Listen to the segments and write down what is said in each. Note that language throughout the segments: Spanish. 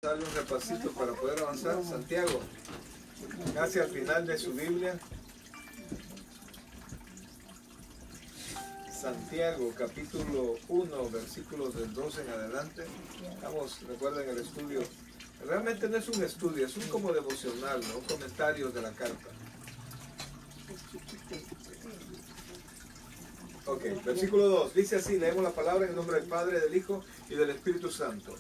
Darle un repasito para poder avanzar. Santiago, casi al final de su Biblia. Santiago, capítulo 1, versículos del 12 en adelante. Vamos, recuerden el estudio. Realmente no es un estudio, es un como devocional, ¿no? Un comentario de la carta. Ok, versículo 2. Dice así, leemos la palabra en el nombre del Padre, del Hijo y del Espíritu Santo.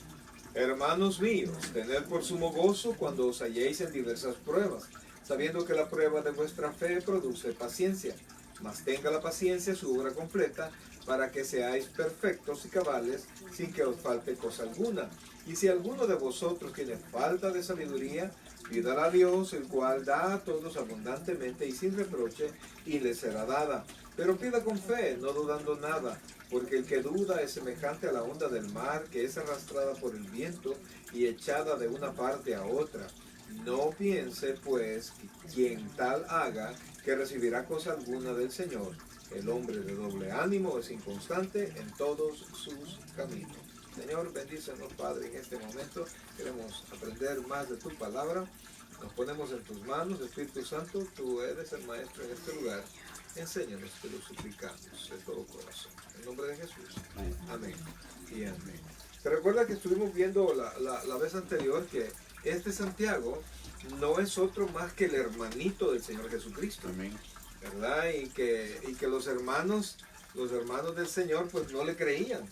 Hermanos míos, tened por sumo gozo cuando os halléis en diversas pruebas, sabiendo que la prueba de vuestra fe produce paciencia. Mas tenga la paciencia su obra completa, para que seáis perfectos y cabales, sin que os falte cosa alguna. Y si alguno de vosotros tiene falta de sabiduría, pídala a Dios, el cual da a todos abundantemente y sin reproche, y le será dada. Pero pida con fe, no dudando nada, porque el que duda es semejante a la onda del mar, que es arrastrada por el viento y echada de una parte a otra. No piense, pues, quien tal haga, que recibirá cosa alguna del Señor. El hombre de doble ánimo es inconstante en todos sus caminos. Señor, bendícenos, Padre, en este momento. Queremos aprender más de tu palabra. Nos ponemos en tus manos, Espíritu Santo, tú eres el maestro en este lugar. Enséñanos, te lo suplicamos de todo corazón. En nombre de Jesús. Amén. Y amén. ¿Te recuerdas que estuvimos viendo la vez anterior que este Santiago no es otro más que el hermanito del Señor Jesucristo? Amén. ¿Verdad? Y que los hermanos del Señor pues no le creían.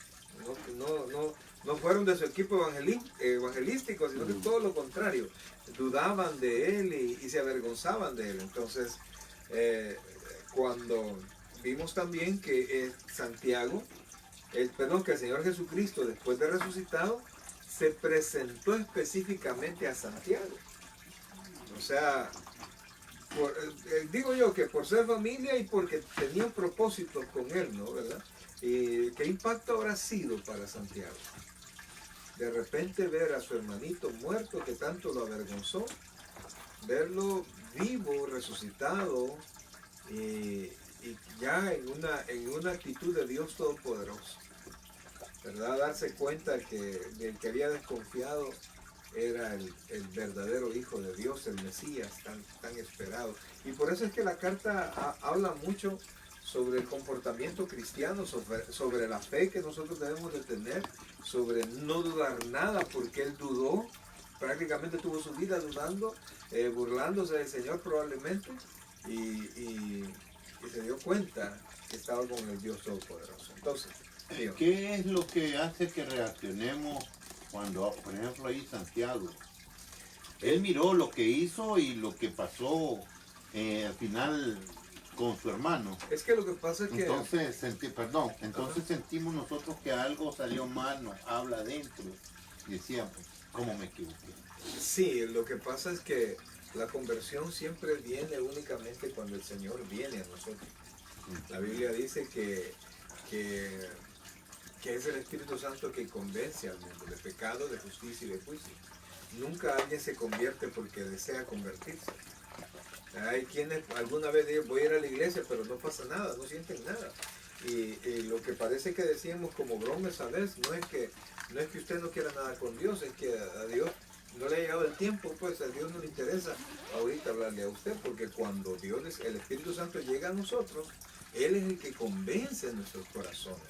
No fueron de su equipo evangelístico, sino que todo lo contrario. Dudaban de él y se avergonzaban de él. Entonces, cuando vimos también que Santiago, que el Señor Jesucristo, después de resucitado, se presentó específicamente a Santiago. O sea, digo yo que por ser familia y porque tenían propósitos con él, ¿no? ¿Verdad? ¿Y qué impacto habrá sido para Santiago? De repente ver a su hermanito muerto que tanto lo avergonzó, verlo vivo, resucitado, y ya en una actitud de Dios Todopoderoso, ¿verdad? Darse cuenta que el que había desconfiado era el verdadero Hijo de Dios, el Mesías, tan esperado. Y por eso es que la carta habla mucho sobre el comportamiento cristiano, sobre la fe que nosotros debemos de tener, sobre no dudar nada, porque él dudó, prácticamente tuvo su vida dudando, burlándose del Señor probablemente, y se dio cuenta que estaba con el Dios Todopoderoso. Entonces, ¿qué es lo que hace que reaccionemos cuando, por ejemplo, ahí Santiago? Él miró lo que hizo y lo que pasó al final con su hermano. Es que lo que pasa es que... Entonces, sentimos nosotros que algo salió mal, nos habla adentro. Y decíamos, ¿cómo me equivoqué? Sí, lo que pasa es que la conversión siempre viene únicamente cuando el Señor viene a nosotros. La Biblia dice que es el Espíritu Santo que convence al mundo de pecado, de justicia y de juicio. Nunca alguien se convierte porque desea convertirse. Hay quienes alguna vez dicen, voy a ir a la iglesia, pero no pasa nada, no sienten nada. Y lo que parece que decíamos como broma esa vez, no es que usted no quiera nada con Dios, es que a Dios no le ha llegado el tiempo, pues a Dios no le interesa ahorita hablarle a usted, porque cuando el Espíritu Santo llega a nosotros, Él es el que convence nuestros corazones,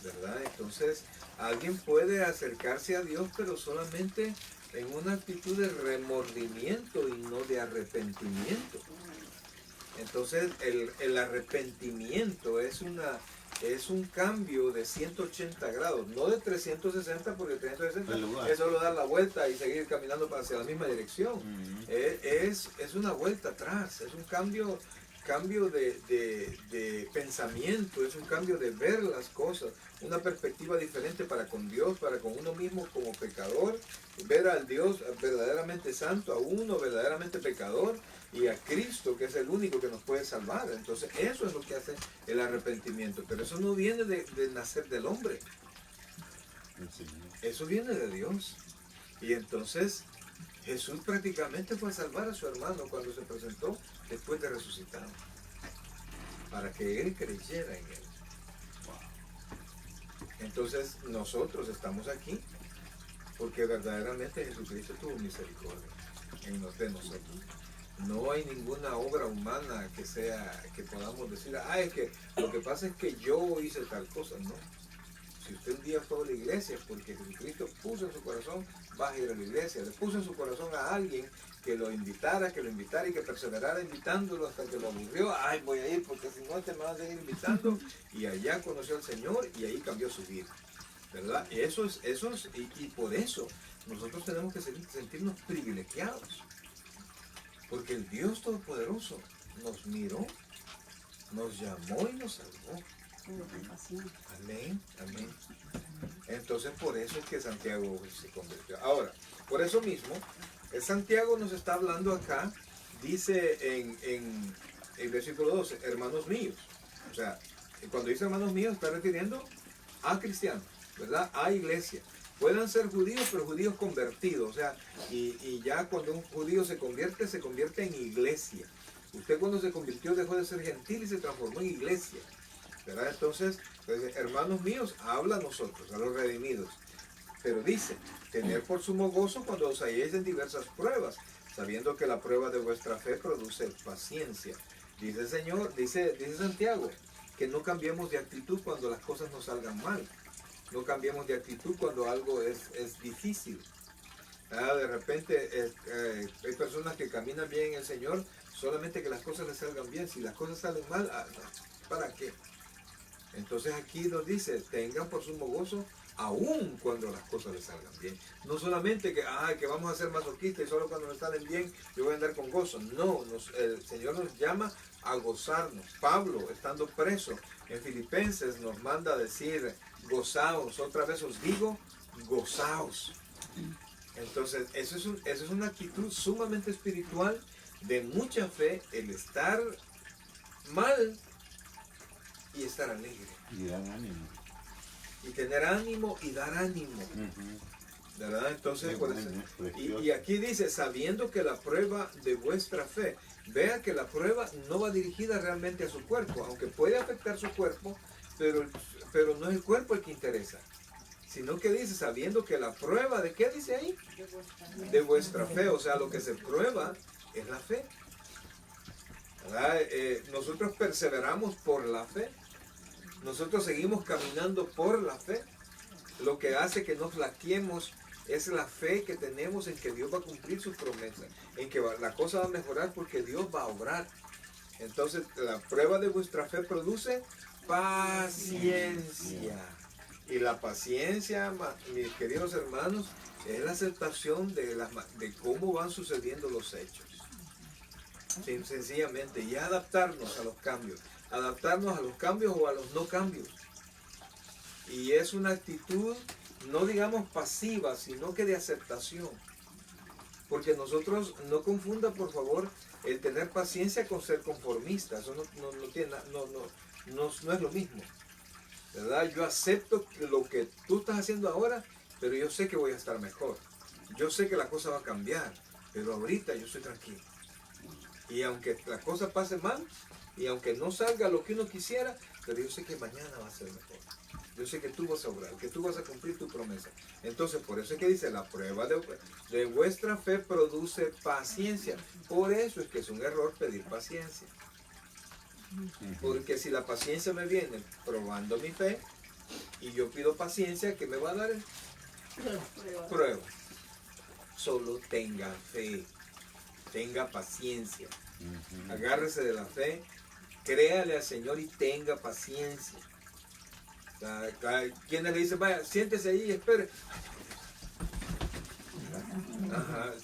¿verdad? Entonces, alguien puede acercarse a Dios, pero solamente en una actitud de remordimiento y no de arrepentimiento. Entonces, el arrepentimiento es un cambio de 180 grados, no de 360, porque 360 es solo dar la vuelta y seguir caminando hacia la misma dirección. Es una vuelta atrás, es un cambio de pensamiento, es un cambio de ver las cosas, una perspectiva diferente para con Dios, para con uno mismo como pecador, ver al Dios verdaderamente santo, a uno verdaderamente pecador, y a Cristo, que es el único que nos puede salvar. Entonces eso es lo que hace el arrepentimiento, pero eso no viene de nacer del hombre, eso viene de Dios. Y entonces Jesús prácticamente fue a salvar a su hermano cuando se presentó después de resucitado, para que él creyera en él. Entonces nosotros estamos aquí porque verdaderamente Jesucristo tuvo misericordia de nosotros. No hay ninguna obra humana que podamos decir, es que lo que pasa es que yo hice tal cosa. No. Si usted un día fue a la iglesia porque Jesucristo puso en su corazón, vas a ir a la iglesia. Le puso en su corazón a alguien que lo invitara y que perseverara invitándolo hasta que lo aburrió. Voy a ir porque si no te me vas a seguir invitando. Y allá conoció al Señor y ahí cambió su vida. ¿Verdad? Y por eso nosotros tenemos que sentirnos privilegiados. Porque el Dios Todopoderoso nos miró, nos llamó y nos salvó. Amén, amén. Entonces por eso es que Santiago se convirtió. Ahora, por eso mismo, Santiago nos está hablando acá, dice en el versículo 12, hermanos míos. O sea, cuando dice hermanos míos está refiriendo a cristianos, ¿verdad? A iglesia. Puedan ser judíos, pero judíos convertidos. O sea, y ya cuando un judío se convierte en iglesia. Usted cuando se convirtió dejó de ser gentil y se transformó en iglesia. ¿Verdad? Entonces, hermanos míos, habla a nosotros, a los redimidos. Pero dice, tener por sumo gozo cuando os halléis en diversas pruebas, sabiendo que la prueba de vuestra fe produce paciencia. Dice el Señor, dice Santiago, que no cambiemos de actitud cuando las cosas nos salgan mal. No cambiemos de actitud cuando algo es difícil. De repente hay personas que caminan bien en el Señor solamente que las cosas les salgan bien. Si las cosas salen mal, ¿para qué? Entonces aquí nos dice, tengan por sumo gozo aún cuando las cosas les salgan bien. No solamente que vamos a ser masoquistas y solo cuando nos salen bien yo voy a andar con gozo. No, el Señor nos llama a gozarnos. Pablo, estando preso en Filipenses, nos manda a decir, gozaos. Otra vez os digo, gozaos. Entonces, eso es una actitud sumamente espiritual, de mucha fe, el estar mal y estar alegre. Y dar ánimo. Y tener ánimo y dar ánimo. ¿Verdad? Entonces, por eso, y aquí dice, sabiendo que la prueba de vuestra fe, vea que la prueba no va dirigida realmente a su cuerpo, aunque puede afectar su cuerpo, pero no es el cuerpo el que interesa. Sino que dice, sabiendo que la prueba, ¿de qué dice ahí? De vuestra fe. O sea, lo que se prueba es la fe. ¿Verdad? Nosotros perseveramos por la fe. Nosotros seguimos caminando por la fe. Lo que hace que no flaqueemos es la fe que tenemos en que Dios va a cumplir sus promesas. En que la cosa va a mejorar porque Dios va a obrar. Entonces, la prueba de vuestra fe produce paciencia. Y la paciencia, mis queridos hermanos, es la aceptación de cómo van sucediendo los hechos. Sencillamente, y adaptarnos a los cambios. Adaptarnos a los cambios o a los no cambios. Y es una actitud, no digamos pasiva, sino que de aceptación. Porque nosotros, no confunda por favor el tener paciencia con ser conformista. Eso no es lo mismo. ¿Verdad? Yo acepto lo que tú estás haciendo ahora, pero yo sé que voy a estar mejor. Yo sé que la cosa va a cambiar, pero ahorita yo estoy tranquilo. Y aunque la cosa pase mal, y aunque no salga lo que uno quisiera, pero yo sé que mañana va a ser mejor. Yo sé que tú vas a obrar, que tú vas a cumplir tu promesa. Entonces, por eso es que dice, la prueba de vuestra fe produce paciencia. Por eso es que es un error pedir paciencia. Porque si la paciencia me viene probando mi fe, y yo pido paciencia, ¿qué me va a dar? Prueba. Solo tenga fe, tenga paciencia. Agárrese de la fe, créale al Señor y tenga paciencia. Quienes le dicen, vaya, siéntese ahí y espere.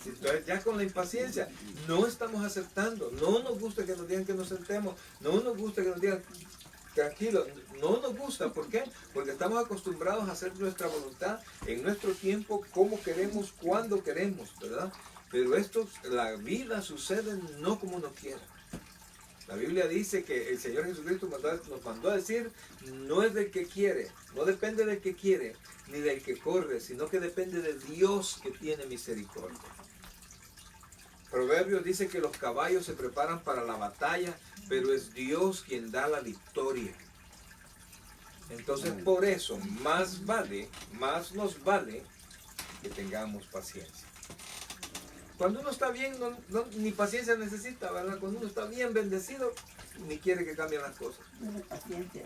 Entonces ya con la impaciencia no estamos aceptando, no nos gusta que nos digan que nos sentemos, no nos gusta que nos digan tranquilo, no nos gusta. ¿Por qué? Porque estamos acostumbrados a hacer nuestra voluntad en nuestro tiempo, como queremos, cuando queremos, ¿verdad? Pero la vida sucede no como uno quiera. La Biblia dice que el Señor Jesucristo nos mandó a decir, no es del que quiere, no depende del que quiere, ni del que corre, sino que depende de Dios que tiene misericordia. Proverbios dice que los caballos se preparan para la batalla, pero es Dios quien da la victoria. Entonces por eso más nos vale que tengamos paciencia. Cuando uno está bien, ni paciencia necesita, ¿verdad? Cuando uno está bien bendecido, ni quiere que cambien las cosas.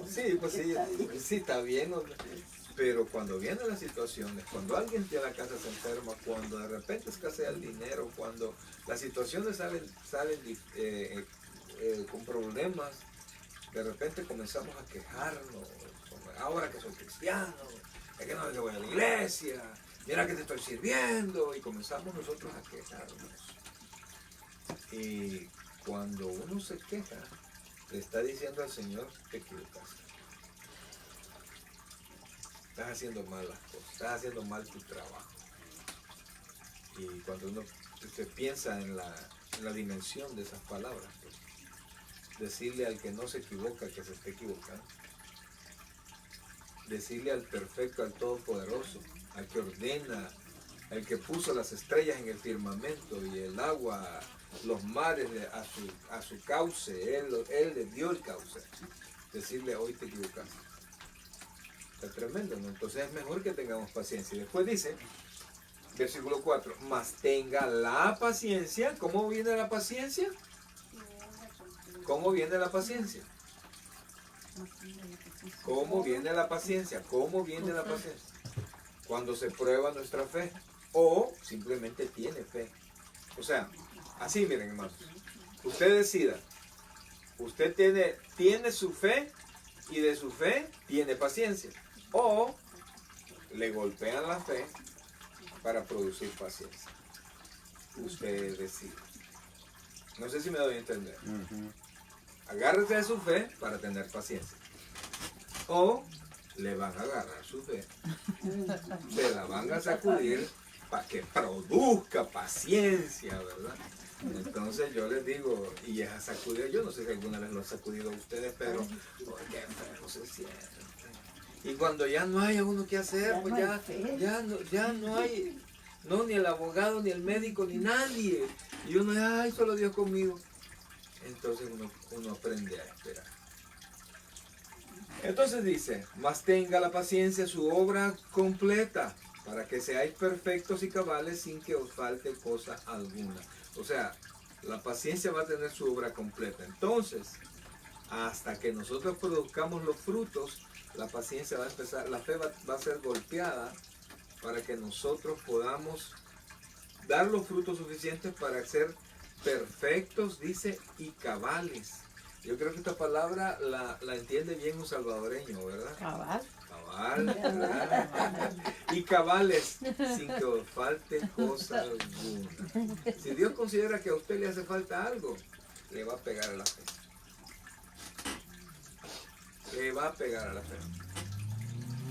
Sí, pues sí, sí está bien. Pero cuando vienen las situaciones, cuando alguien de la casa se enferma, cuando de repente escasea el dinero, cuando las situaciones salen con problemas, de repente comenzamos a quejarnos. Ahora que soy cristiano, es que no le voy a la iglesia, mira que te estoy sirviendo, y comenzamos nosotros a quejarnos. Y cuando uno se queja, le está diciendo al Señor, te equivocaste. Estás haciendo mal las cosas, estás haciendo mal tu trabajo. Y cuando uno se piensa en la dimensión de esas palabras, pues, decirle al que no se equivoca que se esté equivocando. Decirle al perfecto, al todopoderoso, al que ordena, al que puso las estrellas en el firmamento y el agua, los mares a su cauce, él le dio el cauce. Decirle, hoy te equivocaste. Está tremendo, ¿no? Entonces es mejor que tengamos paciencia. Y después dice, versículo 4, mas tenga la paciencia. ¿Cómo viene la paciencia? ¿Cómo viene la paciencia? ¿Cómo viene la paciencia? ¿Cómo viene la paciencia? Cuando se prueba nuestra fe o simplemente tiene fe. O sea, así miren, hermanos. Usted decida. Usted tiene su fe y de su fe tiene paciencia. O le golpean la fe para producir paciencia. Usted decide. No sé si me doy a entender. Agárrese de su fe para tener paciencia. O le van a agarrar su fe. Se la van a sacudir para que produzca paciencia, ¿verdad? Entonces yo les digo, y esa sacudida, yo no sé si alguna vez lo ha sacudido a ustedes, pero oh, qué feo se siente. Y cuando ya no hay a uno que hacer, pues ya no hay, no, ni el abogado, ni el médico, ni nadie. Y uno, ay, solo Dios conmigo. Entonces uno aprende a esperar. Entonces dice, mas tenga la paciencia su obra completa, para que seáis perfectos y cabales sin que os falte cosa alguna. O sea, la paciencia va a tener su obra completa. Entonces, hasta que nosotros produzcamos los frutos, la paciencia va a empezar, la fe va a ser golpeada para que nosotros podamos dar los frutos suficientes para ser perfectos, dice, y cabales. Yo creo que esta palabra la entiende bien un salvadoreño, ¿verdad? Cabal. Cabal, ¿verdad? Y cabales, sin que os falte cosa alguna. Si Dios considera que a usted le hace falta algo, le va a pegar a la fe. Le va a pegar a la fe.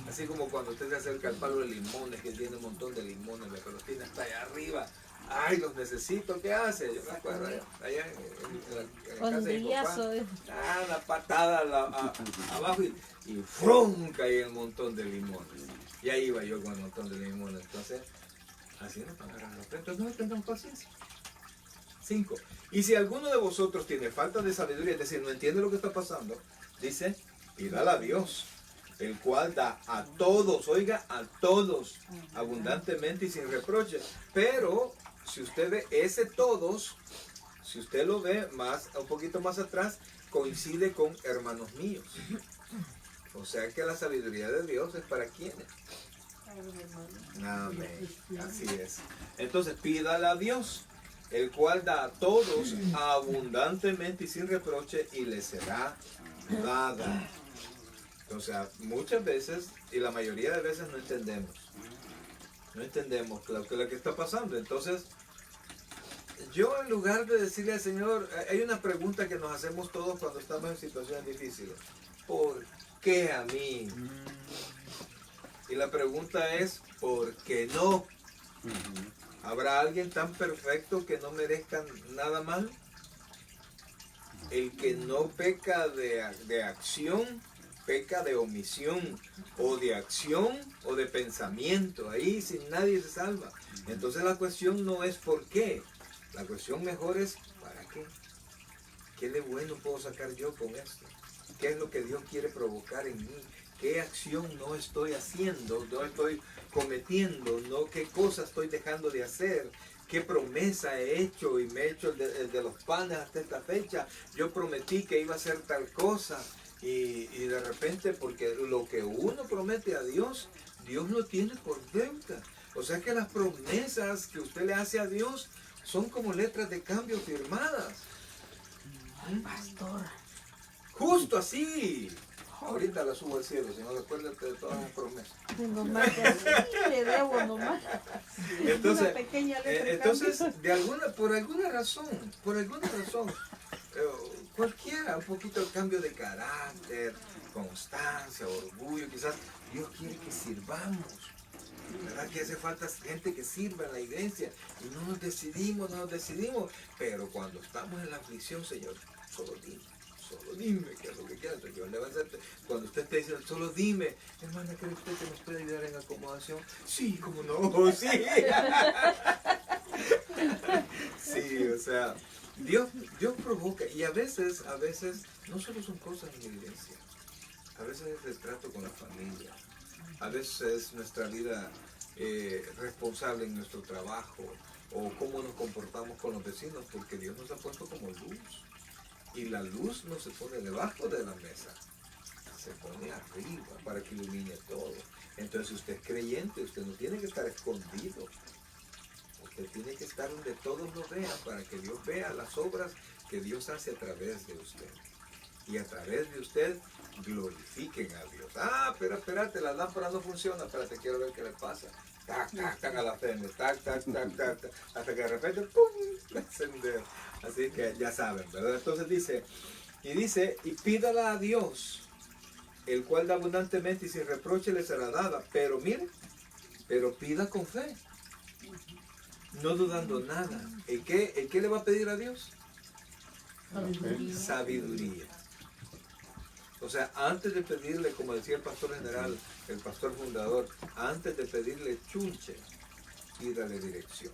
Así como cuando usted se acerca al palo de limones, que tiene un montón de limones, pero los tiene hasta allá arriba. Ay, los necesito, ¿qué hace? Yo me acuerdo allá en la casa de mi papá. Una patada abajo y ¡frum! Caía el montón de limones. Y ahí iba yo con el montón de limones. Entonces, así nos pagaron los frentes. No tengamos paciencia. 5. Y si alguno de vosotros tiene falta de sabiduría, es decir, no entiende lo que está pasando, dice, pídala a Dios, el cual da a todos, oiga, a todos, abundantemente y sin reproche. Pero si usted ve ese todos, si usted lo ve un poquito más atrás, coincide con hermanos míos. O sea que la sabiduría de Dios es para quienes. Amén. Así es. Entonces pídala a Dios, el cual da a todos abundantemente y sin reproche, y le será dada. O sea, muchas veces, y la mayoría de veces no entendemos lo que está pasando. Entonces, yo en lugar de decirle al Señor, hay una pregunta que nos hacemos todos cuando estamos en situaciones difíciles. ¿Por qué a mí? Y la pregunta es, ¿por qué no? ¿Habrá alguien tan perfecto que no merezca nada mal? El que no peca de acción, peca de omisión, o de acción, o de pensamiento. Ahí sin nadie se salva. Entonces la cuestión no es por qué. La cuestión mejor es ¿para qué? ¿Qué de bueno puedo sacar yo con esto? ¿Qué es lo que Dios quiere provocar en mí? qué acción no estoy haciendo, no estoy cometiendo, no qué cosa estoy dejando de hacer, qué promesa he hecho y me he hecho de los panes hasta esta fecha. Yo prometí que iba a hacer tal cosa y de repente, porque lo que uno promete a Dios, Dios lo tiene por deuda. O sea que las promesas que usted le hace a Dios son como letras de cambio firmadas. Ay, pastor. Justo así. Ahorita la subo al cielo, si no recuérdate de todas las promesas. Nomás que así le debo nomás. Entonces, Una pequeña letra de cambio. por alguna razón, cualquiera, un poquito de cambio de carácter, constancia, orgullo, quizás Dios quiere que sirvamos. ¿Verdad que hace falta gente que sirva en la iglesia? Y no nos decidimos. Pero cuando estamos en la aflicción, Señor, solo dime qué es lo que quieres. Yo le voy a hacer, cuando usted esté diciendo, solo dime, hermana, ¿cree usted que nos puede ayudar en acomodación? Sí, como no, sí. Sí, o sea, Dios provoca, y a veces, no solo son cosas en la iglesia, a veces es el trato con la familia, a veces es nuestra vida responsable en nuestro trabajo, o cómo nos comportamos con los vecinos, porque Dios nos ha puesto como luz. Y la luz no se pone debajo de la mesa, se pone arriba para que ilumine todo. Entonces, si usted es creyente, usted no tiene que estar escondido. Usted tiene que estar donde todos lo vean para que Dios vea las obras que Dios hace a través de usted. Y a través de usted glorifiquen a Dios. Ah, pero espérate, la lámpara no funciona. Espérate, quiero ver qué le pasa. Tac, tac, tac, a la frente, tac, tac, tac, tac, tac, hasta que de repente, ¡pum!, encender. Así que ya saben, ¿verdad? Entonces dice, y pídala a Dios, el cual da abundantemente y sin reproche le será dada. Pero mire, pero pida con fe, no dudando nada. ¿El qué le va a pedir a Dios? Sabiduría. O sea, antes de pedirle, como decía el pastor general, el pastor fundador, antes de pedirle chunche, pídale dirección.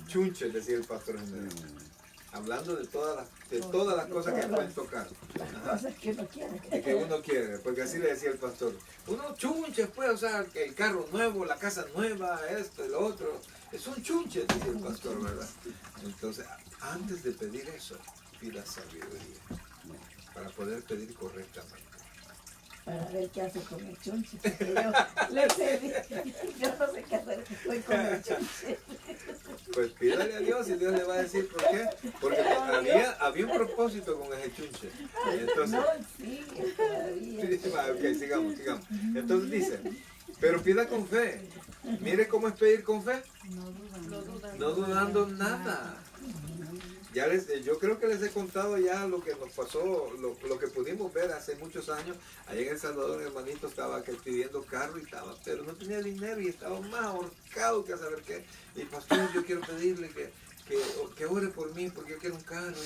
Chunche, decía el pastor general. Hablando de todas las cosas que pueden tocar. Las cosas que uno quiere. Que uno quiere, porque así le decía el pastor. Uno chunche, pues, o sea, el carro nuevo, la casa nueva, esto y lo otro. Es un chunche, decía el pastor, ¿verdad? Entonces, antes de pedir eso, pida sabiduría para poder pedir correctamente. Para ver qué hace con el chunche. Porque yo le pedí, yo no sé qué hacer hoy con el chunche. Pues pídale a Dios y Dios le va a decir por qué. Porque había un propósito con ese chunche. Entonces, No, sí, todavía. ok, sigamos. Entonces dice, pero pida con fe. Mire cómo es pedir con fe. No dudando nada. Yo creo que les he contado ya lo que nos pasó, lo que pudimos ver hace muchos años. Allá en El Salvador, el hermanito estaba pidiendo carro pero no tenía dinero y estaba más ahorcado que a saber qué. Y pastor, yo quiero pedirle que ore por mí porque yo quiero un carro.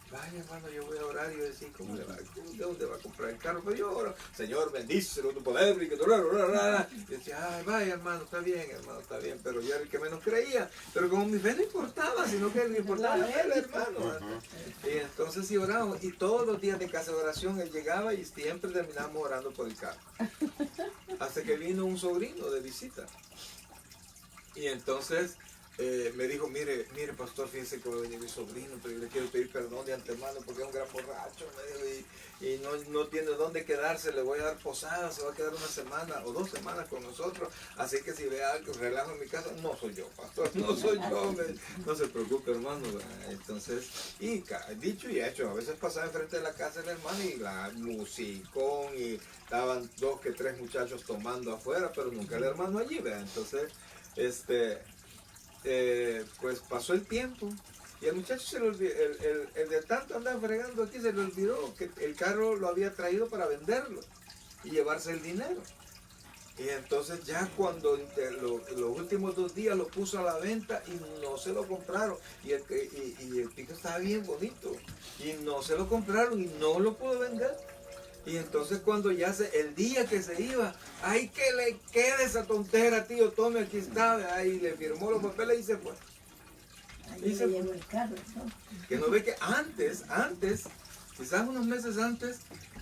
Vaya, hermano, yo voy a orar y voy a decir, ¿de dónde va a comprar el carro? Pero yo oro, Señor, bendícelo tu poder. Y decía, ay, vaya, hermano, está bien, pero yo era el que menos creía. Pero como mi fe no importaba, sino que le importaba a él, hermano. Y entonces sí oramos. Y todos los días de casa de oración él llegaba y siempre terminábamos orando por el carro. Hasta que vino un sobrino de visita. Y entonces me dijo, mire pastor, fíjese que va a venir mi sobrino, pero yo le quiero pedir perdón de antemano porque es un gran borracho, me dijo, y no tiene dónde quedarse, le voy a dar posada, se va a quedar 1 semana o 2 semanas con nosotros, así que si ve algo, relajo en mi casa, no soy yo, pastor, no soy yo, no se preocupe, hermano. Entonces, y dicho y hecho, a veces pasaba enfrente de la casa del hermano y la musicón, y estaban 2 que 3 muchachos tomando afuera, pero nunca el hermano allí, ¿verdad? Entonces, pues pasó el tiempo y al muchacho se le olvidó, el de tanto andar fregando aquí se le olvidó que el carro lo había traído para venderlo y llevarse el dinero. Y entonces ya cuando los últimos 2 días lo puso a la venta y no se lo compraron. Y el pico estaba bien bonito y no se lo compraron y no lo pudo vender. Y entonces cuando el día que se iba, ¡ay, que le quede esa tontera, tío! Tome, aquí está. Ahí le firmó los papeles y se fue. Ahí le llegó el carro, ¿no? Que no ve que antes, quizás unos meses antes,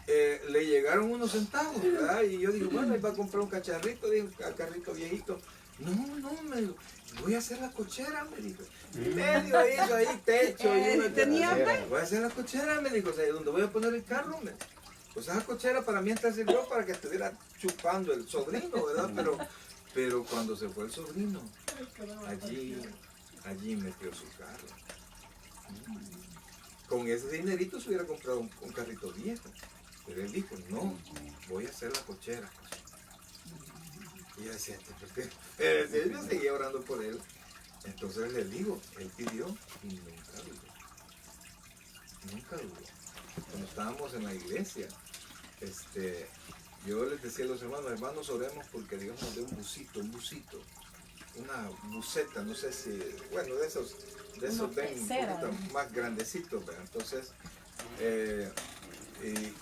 le llegaron unos centavos, ¿verdad? Y yo dije, bueno, iba a comprar un cacharrito, dije, un carrito viejito. No, me dijo, voy a hacer la cochera, me dijo. Medio hizo ahí techo y una terracera. Voy a hacer la cochera, me dijo, o sea, ¿dónde voy a poner el carro? Pues esa cochera para mí hasta sirvió para que estuviera chupando el sobrino, ¿verdad? Pero cuando se fue el sobrino, allí metió su carro. Con ese dinerito se hubiera comprado un carrito viejo. Pero él dijo, no, voy a hacer la cochera. Y yo decía, ¿por qué? Yo seguía orando por él. Entonces le digo, él pidió y nunca dudó. Nunca dudó. Cuando estábamos en la iglesia, yo les decía a los hermanos, oremos porque Dios nos dé un busito, una buseta, no sé si, bueno, de esos ven un poquito más grandecitos, ¿verdad? Entonces,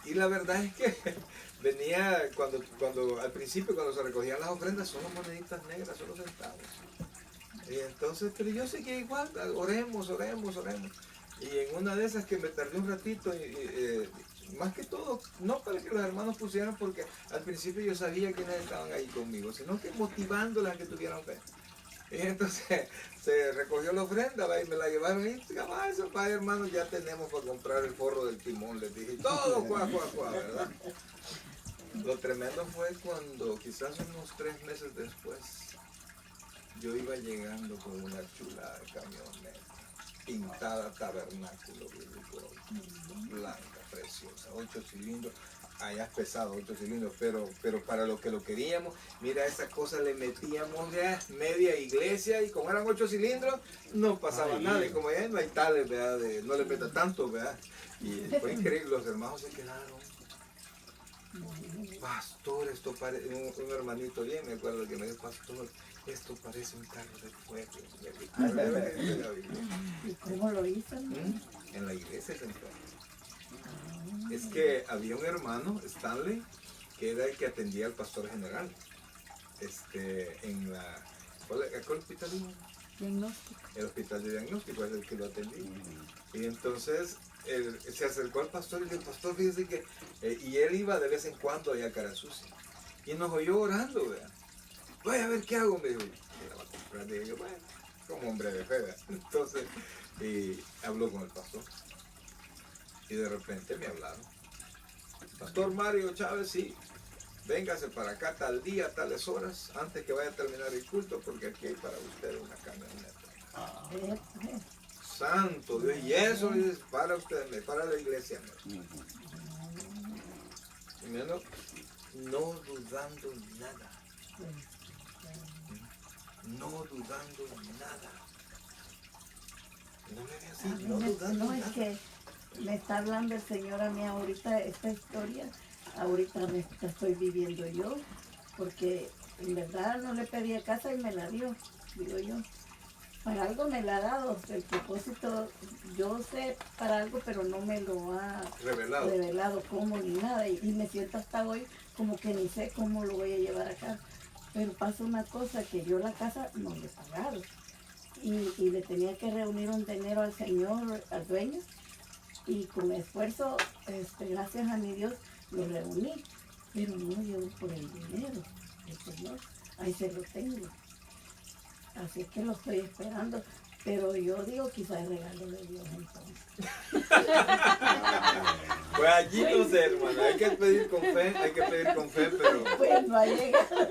y la verdad es que venía cuando al principio cuando se recogían las ofrendas son las moneditas negras, son los centavos. Y entonces, pero yo seguía igual, oremos. Y en una de esas que me tardé un ratito, más que todo, no para que los hermanos pusieran, porque al principio yo sabía que no estaban ahí conmigo, sino que motivándolas a que tuvieran fe. Y entonces se recogió la ofrenda, ¿va? Y me la llevaron y eso, padre, hermano, ya tenemos para comprar el forro del timón, les dije, todo, ¿verdad? Lo tremendo fue cuando, quizás unos 3 meses después, yo iba llegando con una chula camioneta, pintada tabernáculo bíblico, blanca, preciosa, 8 cilindros. Allá es pesado, 8 cilindros, pero para lo que lo queríamos, mira, esa cosa le metíamos ya media iglesia y como eran 8 cilindros, no pasaba nada. Y como ya no hay tales, ¿verdad? No le meta tanto, ¿verdad? Y fue increíble, los hermanos se quedaron. Pastor, esto parece, un hermanito bien, me acuerdo que me dijo, pastor, esto parece un carro de fuego. ¿Y cómo lo hizo? En la iglesia central. Es que había un hermano, Stanley, que era el que atendía al pastor general. En la... ¿Cuál hospital? Diagnóstico. El hospital de diagnóstico es el que lo atendía. Y entonces él se acercó al pastor y le dijo, pastor, fíjese que... y él iba de vez en cuando allá a Cara Sucia. Y nos oyó orando, ¿verdad? Voy a ver qué hago, me dijo. Y la va a comprar. Y yo, bueno, como hombre de fe, ¿verdad? Entonces, habló con el pastor. Y de repente me hablaron. Pastor Mario Chávez, sí, véngase para acá tal día, tales horas, antes que vaya a terminar el culto, porque aquí hay para usted una camioneta. Santo Dios, y eso es para usted, para la iglesia. No dudando nada. No dudando nada. No me ve así, no dudando nada. Es que me está hablando el Señor a mí ahorita, esta historia, ahorita me la estoy viviendo yo, porque en verdad no le pedí casa y me la dio, digo yo. Para algo me la ha dado, el propósito, yo sé para algo, pero no me lo ha revelado cómo ni nada, y me siento hasta hoy como que ni sé cómo lo voy a llevar acá. Pero pasa una cosa, que yo la casa no le he pagado, y le tenía que reunir un dinero al señor, al dueño, y con esfuerzo, gracias a mi Dios, lo reuní, pero no llevo por el dinero del Señor, ahí se lo tengo. Así que lo estoy esperando, pero yo digo quizás es regalo de Dios entonces. Pues allí no sé, hermano, hay que pedir con fe, pero... Pues no ha llegado.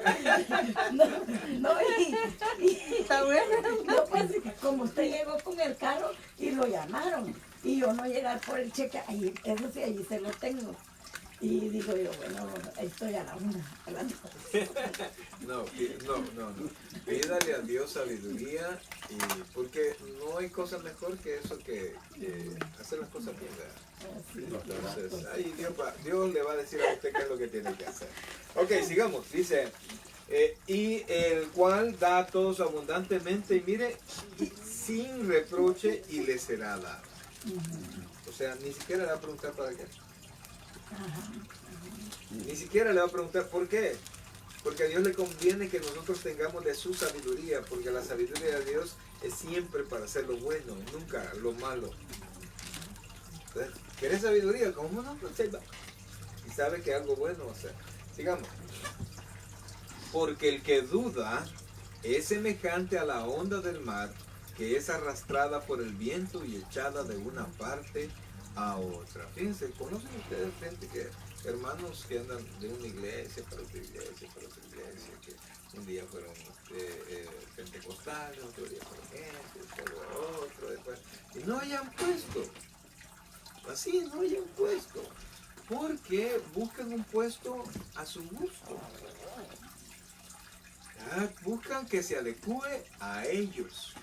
Está bueno. No, pues como usted llegó con el carro y lo llamaron, y yo no llegar por el cheque, ahí, eso sí, allí se lo tengo. Y digo yo, bueno, estoy a la una, a la dos. No. Pídale a Dios sabiduría, porque no hay cosa mejor que eso que hacer las cosas bien. Entonces, ahí Dios le va a decir a usted qué es lo que tiene que hacer. Ok, sigamos. Dice, y el cual da a todos abundantemente, y mire, y sin reproche, y le será dado. O sea, ni siquiera le va a preguntar para qué. Ni siquiera le va a preguntar por qué. Porque a Dios le conviene que nosotros tengamos de su sabiduría, porque la sabiduría de Dios es siempre para hacer lo bueno, nunca lo malo. ¿Querés sabiduría? ¿Cómo no? Pues ahí va. y sabe que algo bueno va a hacer. Sigamos. Porque el que duda es semejante a la onda del mar, que es arrastrada por el viento y echada de una parte a otra. Fíjense, ¿conocen ustedes gente que, hermanos que andan de una iglesia para otra iglesia, que un día fueron pentecostales, otro día fueron después otro, después, y no hayan puesto, así no hayan puesto, porque buscan un puesto a su gusto. Buscan que se adecue a ellos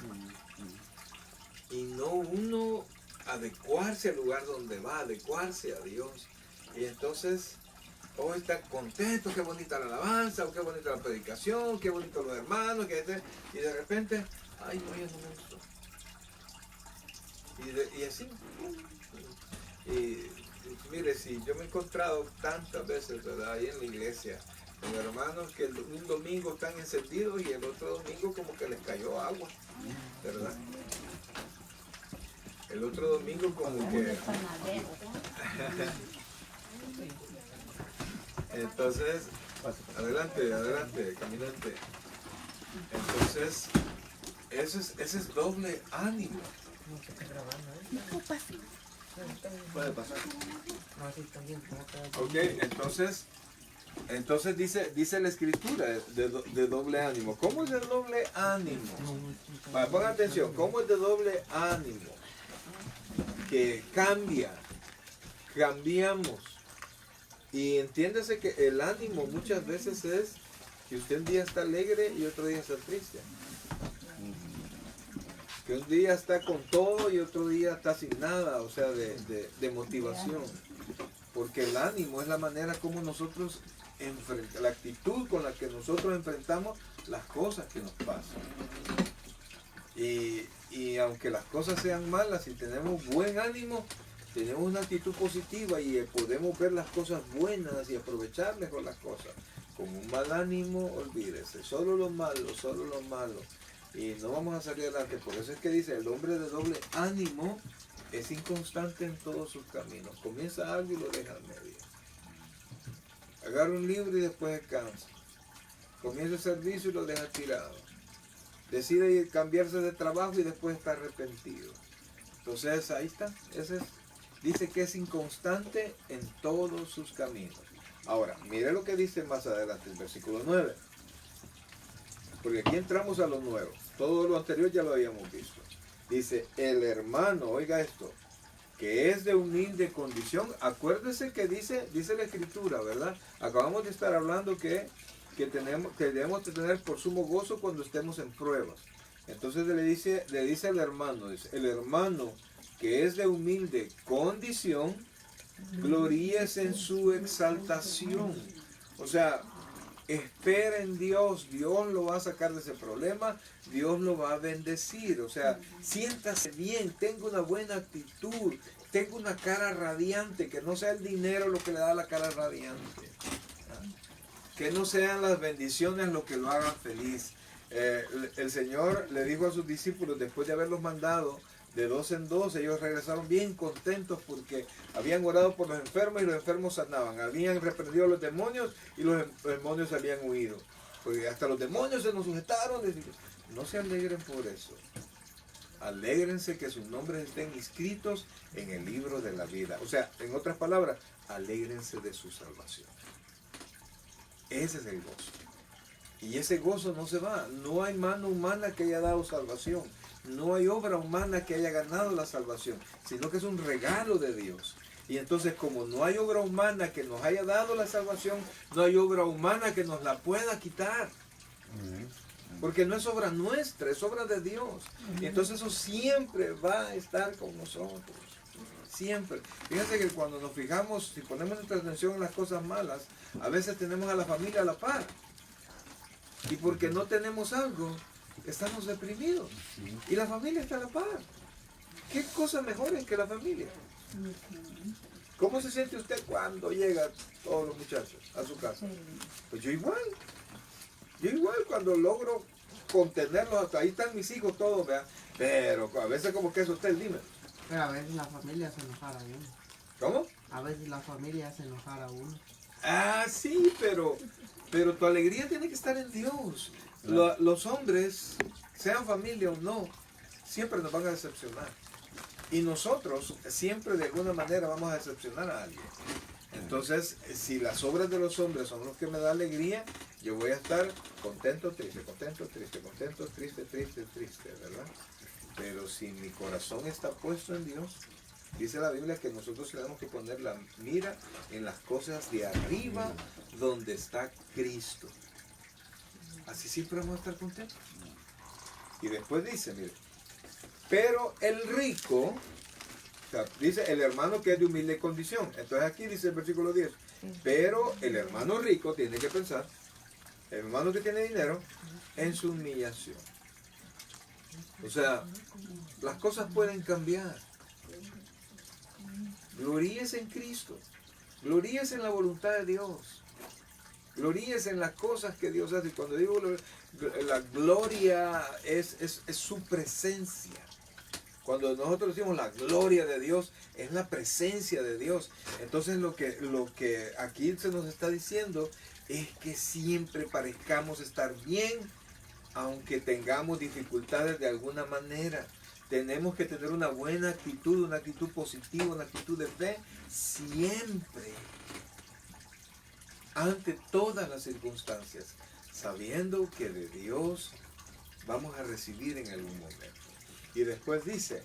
y no uno adecuarse al lugar donde va, adecuarse a Dios. Y entonces, está contento, qué bonita la alabanza, o qué bonita la predicación, qué bonito los hermanos, y de repente, ay, no, ya no me gustó. Y así, y mire, si yo me he encontrado tantas veces, ¿verdad?, ahí en la iglesia, con hermanos que un domingo están encendidos y el otro domingo como que les cayó agua, ¿verdad? El otro domingo como que... Entonces, adelante, caminante. Entonces, ese es doble ánimo. Puede pasar. Ok, entonces dice la escritura de doble ánimo. ¿Cómo es de doble ánimo? Pongan atención, ¿cómo es de doble ánimo? Que cambiamos. Y entiéndase que el ánimo muchas veces es que usted un día está alegre y otro día está triste. Que un día está con todo y otro día está sin nada, o sea, de motivación. Porque el ánimo es la manera como nosotros la actitud con la que nosotros enfrentamos las cosas que nos pasan. Y aunque las cosas sean malas, si tenemos buen ánimo, tenemos una actitud positiva y podemos ver las cosas buenas y aprovechar mejor las cosas. Con un mal ánimo, olvídese, solo lo malo. Y no vamos a salir adelante. Por eso es que dice, el hombre de doble ánimo es inconstante en todos sus caminos. Comienza algo y lo deja a medio. Agarra un libro y después descansa. Comienza el servicio y lo deja tirado. Decide cambiarse de trabajo y después está arrepentido. Entonces ahí está. Dice que es inconstante en todos sus caminos. Ahora, mire lo que dice más adelante, el versículo 9. Porque aquí entramos a lo nuevo. Todo lo anterior ya lo habíamos visto. Dice, el hermano, oiga esto, que es de humilde condición. Acuérdese que dice la escritura, ¿verdad? Acabamos de estar hablando que debemos de tener por sumo gozo cuando estemos en pruebas. Entonces le dice al hermano, dice, el hermano que es de humilde condición, gloríese en su exaltación. O sea, espera en Dios, Dios lo va a sacar de ese problema, Dios lo va a bendecir. O sea, siéntase bien, tenga una buena actitud, tenga una cara radiante, que no sea el dinero lo que le da la cara radiante. Que no sean las bendiciones lo que lo hagan feliz. El Señor le dijo a sus discípulos, después de haberlos mandado de 2 en 2, ellos regresaron bien contentos porque habían orado por los enfermos y los enfermos sanaban. Habían reprendido a los demonios y los demonios habían huido. Porque hasta los demonios se nos sujetaron. No se alegren por eso. Alégrense que sus nombres estén inscritos en el libro de la vida. O sea, en otras palabras, alégrense de su salvación. Ese es el gozo. Y ese gozo no se va. No hay mano humana que haya dado salvación. No hay obra humana que haya ganado la salvación, sino que es un regalo de Dios. Y entonces, como no hay obra humana que nos haya dado la salvación, no hay obra humana que nos la pueda quitar. Porque no es obra nuestra, es obra de Dios. Y entonces eso siempre va a estar con nosotros. Siempre. Fíjense que cuando nos fijamos, si ponemos nuestra atención en las cosas malas, a veces tenemos a la familia a la par. Y porque no tenemos algo, estamos deprimidos. Y la familia está a la par. ¿Qué cosa mejor es que la familia? ¿Cómo se siente usted cuando llegan todos los muchachos a su casa? Pues yo igual. Yo igual cuando logro contenerlos, hasta ahí están mis hijos todos, ¿verdad? Pero a veces como que eso usted, dime. Pero a veces la familia se enojara bien. ¿Cómo? A veces la familia hace enojar a uno. Ah, sí, pero tu alegría tiene que estar en Dios. Los hombres, sean familia o no, siempre nos van a decepcionar. Y nosotros siempre de alguna manera vamos a decepcionar a alguien. Entonces, si las obras de los hombres son los que me dan alegría, yo voy a estar contento, triste, contento, triste, contento, triste, triste, triste, ¿verdad? Pero si mi corazón está puesto en Dios, dice la Biblia que nosotros tenemos que poner la mira en las cosas de arriba, donde está Cristo. Así siempre vamos a estar contentos. Y después dice, mire, pero el rico, o sea, dice el hermano que es de humilde condición. Entonces aquí dice el versículo 10, pero el hermano rico tiene que pensar, el hermano que tiene dinero, en su humillación. O sea, las cosas pueden cambiar. Gloríese en Cristo. Gloríese en la voluntad de Dios. Gloríese en las cosas que Dios hace. Y cuando digo la gloria es su presencia. Cuando nosotros decimos la gloria de Dios, es la presencia de Dios. Entonces lo que aquí se nos está diciendo es que siempre parezcamos estar bien, aunque tengamos dificultades de alguna manera. Tenemos que tener una buena actitud, una actitud positiva, una actitud de fe, siempre, ante todas las circunstancias, sabiendo que de Dios vamos a recibir en algún momento. Y después dice,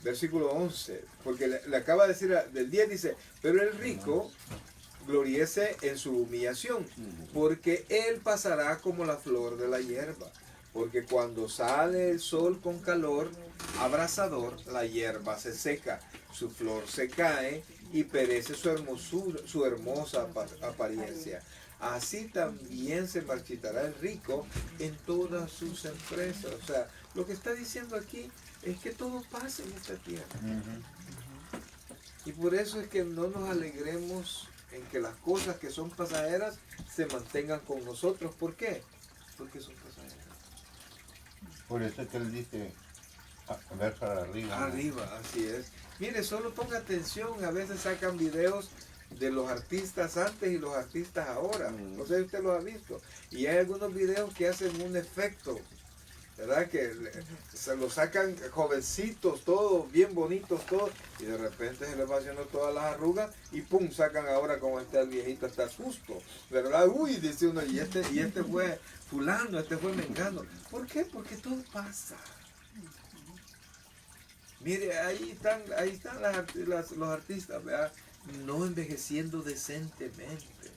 versículo 11, porque le acaba de decir, del 10 dice, pero el rico gloríese en su humillación, porque él pasará como la flor de la hierba. Porque cuando sale el sol con calor abrasador, la hierba se seca, su flor se cae y perece su hermosura, su hermosa apariencia. Así también se marchitará el rico en todas sus empresas. O sea, lo que está diciendo aquí es que todo pasa en esta tierra. Y por eso es que no nos alegremos en que las cosas que son pasajeras se mantengan con nosotros. ¿Por qué? Porque son pasajeras. Por eso es que él dice, a ver para arriba. Arriba, así es. Mire, solo ponga atención, a veces sacan videos de los artistas antes y los artistas ahora. No sé si usted lo ha visto. Y hay algunos videos que hacen un efecto, ¿verdad? Que se lo sacan jovencitos, todos bien bonitos, todos, y de repente se les va haciendo todas las arrugas y pum, sacan ahora como está el viejito, está susto, ¿verdad? Uy, dice uno, y este fue fulano, este fue mengano. ¿Por qué? Porque todo pasa. Mire, ahí están los artistas, ¿verdad? No envejeciendo decentemente,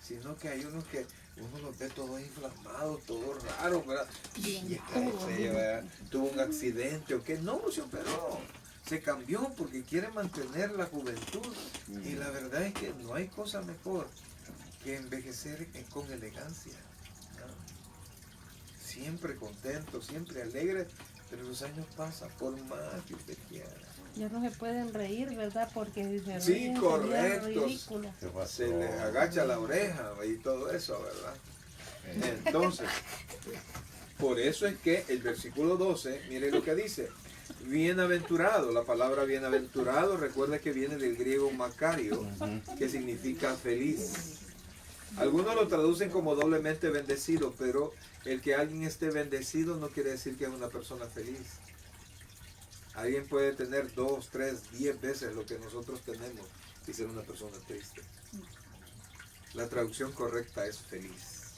sino que hay unos que uno los ve todos inflamados, todos raros, ¿verdad? Y ¿verdad? Tuvo un accidente o qué, no, se operó, se cambió porque quiere mantener la juventud. Y la verdad es que no hay cosa mejor que envejecer con elegancia, ¿no? Siempre contento, siempre alegre, pero los años pasan, por más que usted quiera. Ya no se pueden reír, ¿verdad? Porque si se Sí, ríen, correcto. sería ridículo. Se le agacha la oreja y todo eso, ¿verdad? Entonces, por eso es que el versículo 12, mire lo que dice, bienaventurado, la palabra bienaventurado, recuerda que viene del griego macario, que significa feliz. Algunos lo traducen como doblemente bendecido, pero el que alguien esté bendecido no quiere decir que es una persona feliz. Alguien puede tener 2, 3, 10 veces lo que nosotros tenemos y ser una persona triste. La traducción correcta es feliz.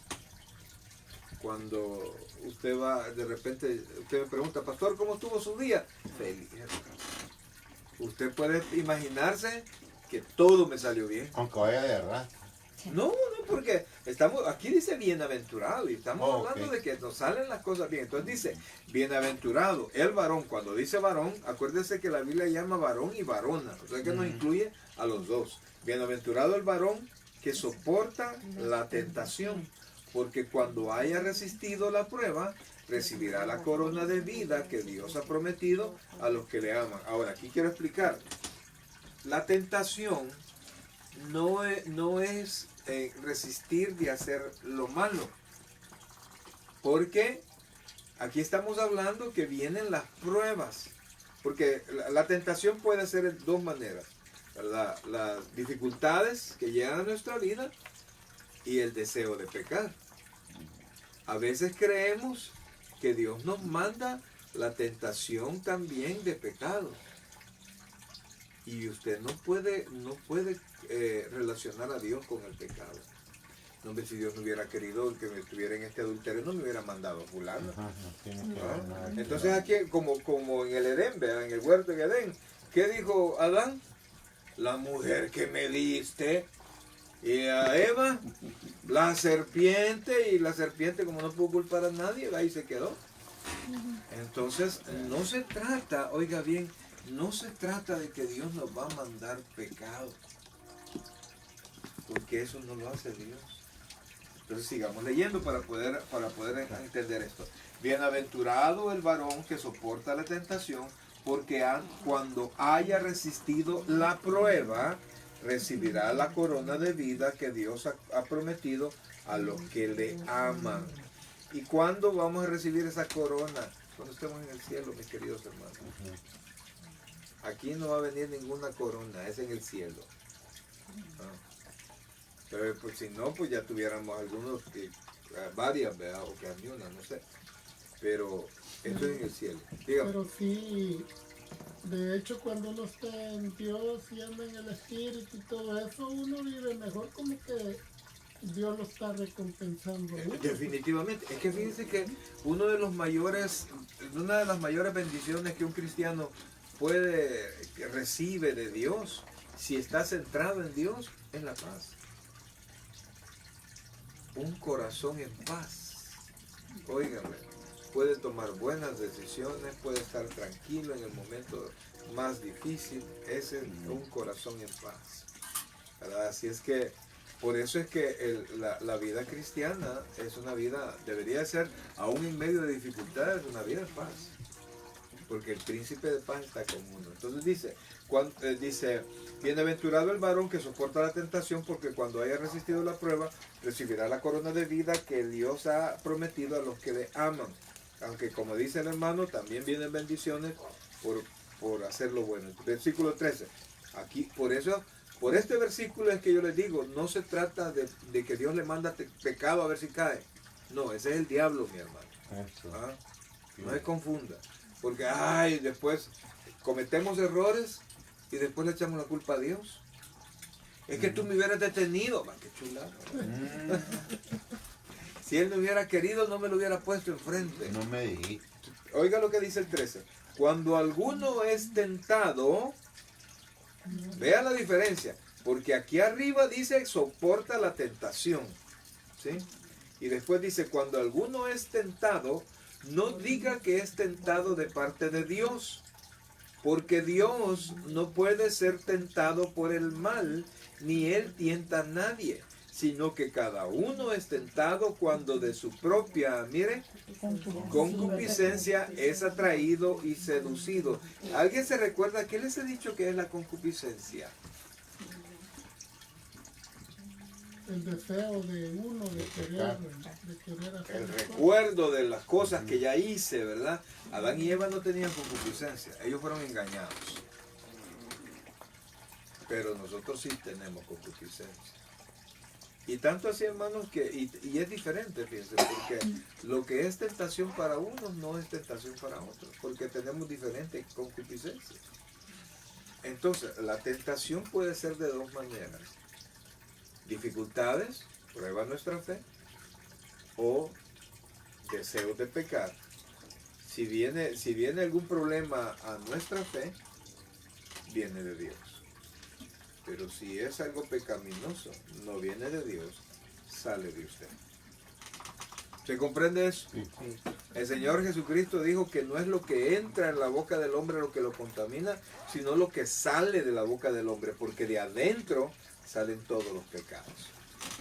Cuando usted va, de repente, usted me pregunta, pastor, ¿cómo estuvo su día? Feliz. Usted puede imaginarse que todo me salió bien. Aunque vaya de arrastre. No, porque aquí dice bienaventurado y estamos hablando de que nos salen las cosas bien. Entonces dice, bienaventurado, el varón. Cuando dice varón, acuérdese que la Biblia llama varón y varona, o sea que nos incluye a los dos. Bienaventurado el varón que soporta la tentación, porque cuando haya resistido la prueba, recibirá la corona de vida que Dios ha prometido a los que le aman. Ahora, aquí quiero explicar. La tentación no es resistir de hacer lo malo, porque aquí estamos hablando que vienen las pruebas, porque la tentación puede ser de dos maneras. ¿verdad? Las dificultades que llegan a nuestra vida y el deseo de pecar. A veces creemos que Dios nos manda la tentación también de pecado. Y usted no puede relacionar a Dios con el pecado. No, hombre, si Dios no hubiera querido que me estuviera en este adulterio, no me hubiera mandado a fulano. Ajá, no tiene que ver nada. Entonces aquí, como en el Edén, ¿verdad? En el huerto de Edén, ¿qué dijo Adán? La mujer que me diste. Y a Eva, la serpiente, y la serpiente, como no pudo culpar a nadie, ahí se quedó. Entonces, no se trata, oiga bien, no se trata de que Dios nos va a mandar pecado, porque eso no lo hace Dios. Entonces sigamos leyendo para poder entender esto. Bienaventurado el varón que soporta la tentación, porque cuando haya resistido la prueba, recibirá la corona de vida que Dios ha prometido a los que le aman. ¿Y cuándo vamos a recibir esa corona? Cuando estemos en el cielo, mis queridos hermanos. Aquí no va a venir ninguna corona, es en el cielo. Pero pues si no, pues ya tuviéramos algunos, varias, ¿verdad? O que ni una, no sé. Pero esto es en el cielo. Dígame. Pero sí, de hecho cuando uno está en Dios y anda en el Espíritu y todo eso, uno vive mejor, como que Dios lo está recompensando, ¿no? Definitivamente. Es que fíjense que una de las mayores bendiciones que un cristiano recibe de Dios, si está centrado en Dios, es la paz. Un corazón en paz. Óigame, puede tomar buenas decisiones, puede estar tranquilo en el momento más difícil. Ese es un corazón en paz, ¿verdad? Así es que, por eso es que la vida cristiana es una vida, debería ser, aún en medio de dificultades, una vida en paz. Porque el príncipe de paz está con uno. Entonces dice, bienaventurado el varón que soporta la tentación, porque cuando haya resistido la prueba, recibirá la corona de vida que Dios ha prometido a los que le aman. Aunque como dice el hermano, también vienen bendiciones por hacer lo bueno. Versículo 13. Aquí, por este versículo es que yo les digo, no se trata de que Dios le manda pecado a ver si cae. No, ese es el diablo, mi hermano. ¿Ah? No se confunda. Porque, después cometemos errores y después le echamos la culpa a Dios. Es que tú me hubieras detenido. ¡Qué chulada! Si Él me hubiera querido, no me lo hubiera puesto enfrente. No me dijiste. Oiga lo que dice el 13. Cuando alguno es tentado, vea la diferencia. Porque aquí arriba dice, soporta la tentación. ¿Sí? Y después dice, cuando alguno es tentado, no diga que es tentado de parte de Dios, porque Dios no puede ser tentado por el mal, ni Él tienta a nadie, sino que cada uno es tentado cuando de su propia, concupiscencia es atraído y seducido. ¿Alguien se recuerda qué les he dicho que es la concupiscencia? El deseo de uno de querer hacer El las recuerdo de las cosas que ya hice, ¿verdad? Adán y Eva no tenían concupiscencia, ellos fueron engañados. Pero nosotros sí tenemos concupiscencia. Y tanto así, hermanos, y es diferente, fíjense, porque lo que es tentación para unos no es tentación para otros, porque tenemos diferentes concupiscencias. Entonces, la tentación puede ser de dos maneras. Dificultades, prueba nuestra fe, o deseos de pecar. Si viene algún problema a nuestra fe, viene de Dios. Pero si es algo pecaminoso, no viene de Dios, sale de usted. ¿Se comprende eso? Sí. El Señor Jesucristo dijo que no es lo que entra en la boca del hombre lo que lo contamina, sino lo que sale de la boca del hombre, porque de adentro salen todos los pecados.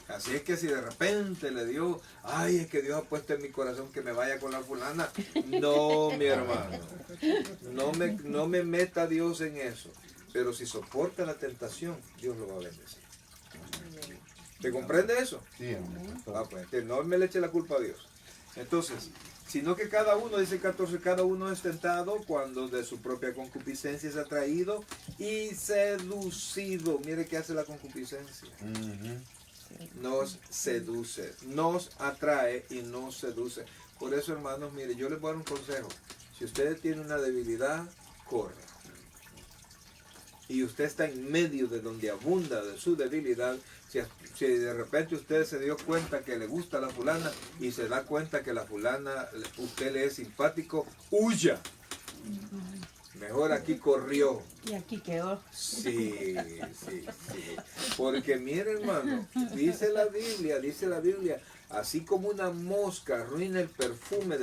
Así es que si de repente le dio, es que Dios ha puesto en mi corazón que me vaya con la fulana, no, mi hermano, no me meta Dios en eso. Pero si soporta la tentación, Dios lo va a bendecir. ¿Te comprende eso? Sí, Pues no me le eche la culpa a Dios. Entonces, sino que cada uno, dice el 14, cada uno es tentado cuando de su propia concupiscencia es atraído y seducido. Mire qué hace la concupiscencia. Nos seduce, nos atrae y nos seduce. Por eso, hermanos, mire, yo les voy a dar un consejo. Si usted tiene una debilidad, corra. Y usted está en medio de donde abunda de su debilidad. Si de repente usted se dio cuenta que le gusta la fulana y se da cuenta que la fulana, usted le es simpático, huya. Mejor aquí corrió. Y aquí quedó. Sí. Porque mire, hermano, dice la Biblia, así como una mosca arruina el perfume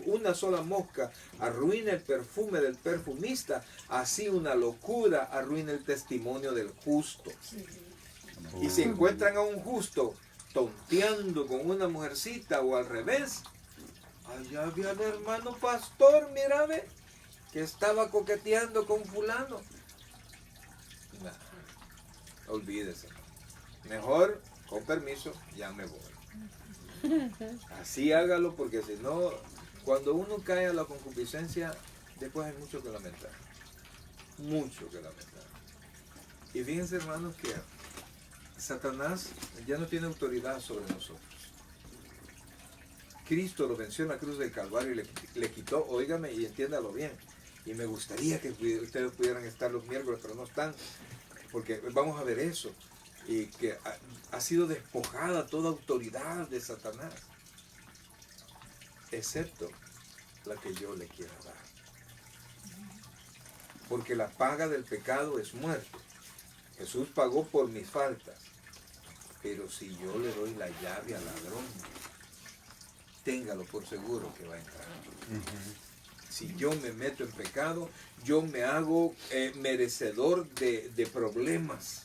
una sola mosca arruina el perfume del perfumista, así una locura arruina el testimonio del justo. Y si encuentran a un justo tonteando con una mujercita o al revés, allá había el hermano pastor, mira, ve, que estaba coqueteando con fulano. Nah, olvídese. Mejor, con permiso, ya me voy. Así hágalo, porque si no, cuando uno cae a la concupiscencia, después hay mucho que lamentar. Mucho que lamentar. Y fíjense, hermanos, que Satanás ya no tiene autoridad sobre nosotros. Cristo lo venció en la cruz del Calvario y le quitó, óigame y entiéndalo bien. Y me gustaría que ustedes pudieran estar los miércoles, pero no están, porque vamos a ver eso. Y que ha sido despojada toda autoridad de Satanás, excepto la que yo le quiera dar. Porque la paga del pecado es muerte. Jesús pagó por mis faltas. Pero si yo le doy la llave al ladrón, téngalo por seguro que va a entrar. Si yo me meto en pecado, yo me hago merecedor de problemas.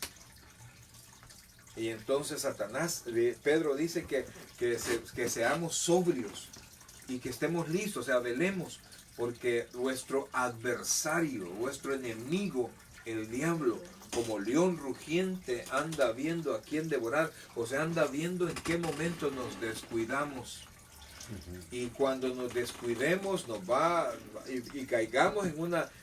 Y entonces Satanás, Pedro dice que seamos sobrios y que estemos listos, o sea, velemos, porque nuestro adversario, nuestro enemigo, el diablo, como león rugiente, anda viendo a quién devorar, o sea, anda viendo en qué momento nos descuidamos. Y cuando nos descuidemos, y caigamos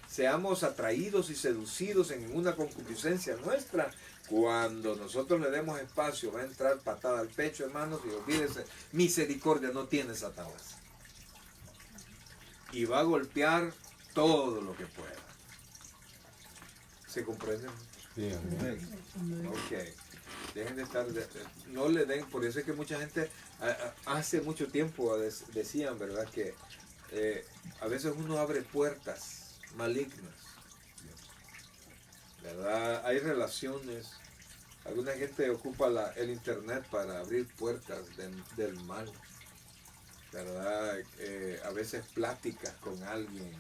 seamos atraídos y seducidos en una concupiscencia nuestra, cuando nosotros le demos espacio, va a entrar patada al pecho, hermanos, y olvídese, misericordia no tiene Satanás. Y va a golpear todo lo que pueda. ¿Se comprende? Sí, Ok. Dejen de estar, no le den, por eso es que mucha gente, hace mucho tiempo decían, ¿verdad? Que a veces uno abre puertas malignas, ¿verdad? Hay relaciones, alguna gente ocupa el internet para abrir puertas del mal, ¿verdad? A veces pláticas con alguien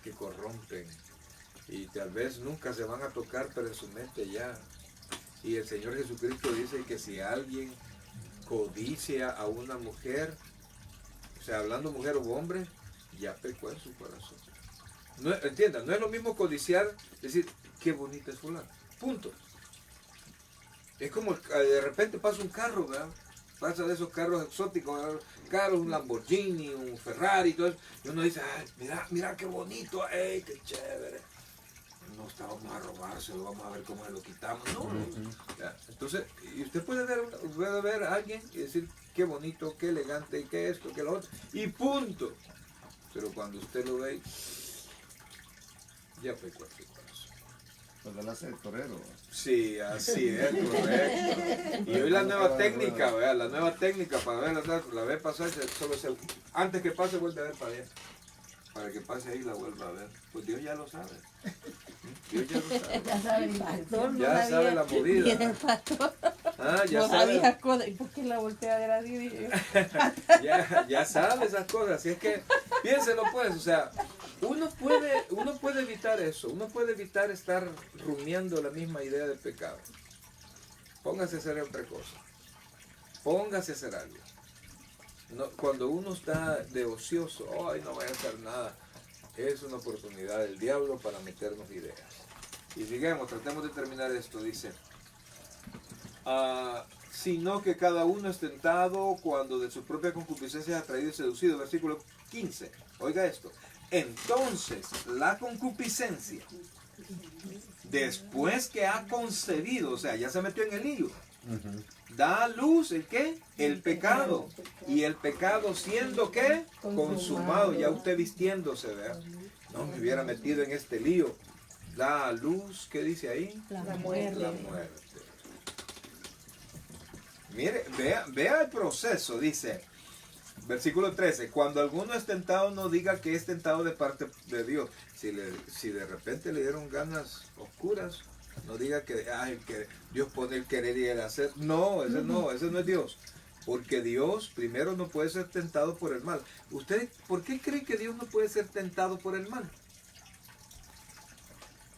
que corrompen y tal vez nunca se van a tocar, pero en su mente ya. Y el Señor Jesucristo dice que si alguien codicia a una mujer, o sea, hablando mujer o hombre, ya pecó en su corazón. No, entiendan, no es lo mismo codiciar, decir, qué bonita es fulano. Punto. Es como de repente pasa un carro, ¿verdad? Pasa de esos carros exóticos, ¿verdad? Carros, un Lamborghini, un Ferrari, y todo eso. Y uno dice, ay, mira qué bonito, ¡ay, qué chévere! No vamos a robárselo, vamos a ver cómo se lo quitamos. No, ya. Entonces, y usted puede ver a alguien y decir qué bonito, qué elegante, qué esto, qué lo otro, y punto. Pero cuando usted lo ve, ya pecó su corazón. Pues él hace el torero. Sí, así es, correcto. Y hoy la nueva técnica, ¿verdad? La nueva técnica para ver la vez pasar, antes que pase vuelve a ver para allá. Para que pase ahí la vuelva a ver. Pues Dios ya lo sabe. Dios ya lo sabe. Ya sabe el pastor, Ya sabe la movida. Y el pastor Ya no sabe. sabía cosas. ¿Y por qué la voltea a ver así? Dije yo. Ya sabe esas cosas. Así es que piénselo pues. O sea, uno puede evitar eso. Uno puede evitar estar rumiando la misma idea de pecado. Póngase a hacer otra cosa. Póngase a hacer algo. No, cuando uno está de ocioso, ay, no voy a hacer nada, es una oportunidad del diablo para meternos ideas. Y sigamos, tratemos de terminar esto. Dice, sino que cada uno es tentado cuando de su propia concupiscencia es atraído y seducido. Versículo 15. Oiga esto. Entonces, la concupiscencia, después que ha concebido, o sea, ya se metió en el lío, da a luz ¿el qué? El pecado. Y el pecado siendo ¿qué? Consumado. Ya usted vistiéndose, ¿verdad? No me hubiera metido en este lío. Da a luz, ¿qué dice ahí? La muerte. La muerte. Mire, vea el proceso, dice, versículo 13, cuando alguno es tentado no diga que es tentado de parte de Dios. Si de repente le dieron ganas oscuras, no diga que Dios pone el querer y el hacer. No, ese no es Dios. Porque Dios primero no puede ser tentado por el mal. ¿Usted por qué cree que Dios no puede ser tentado por el mal?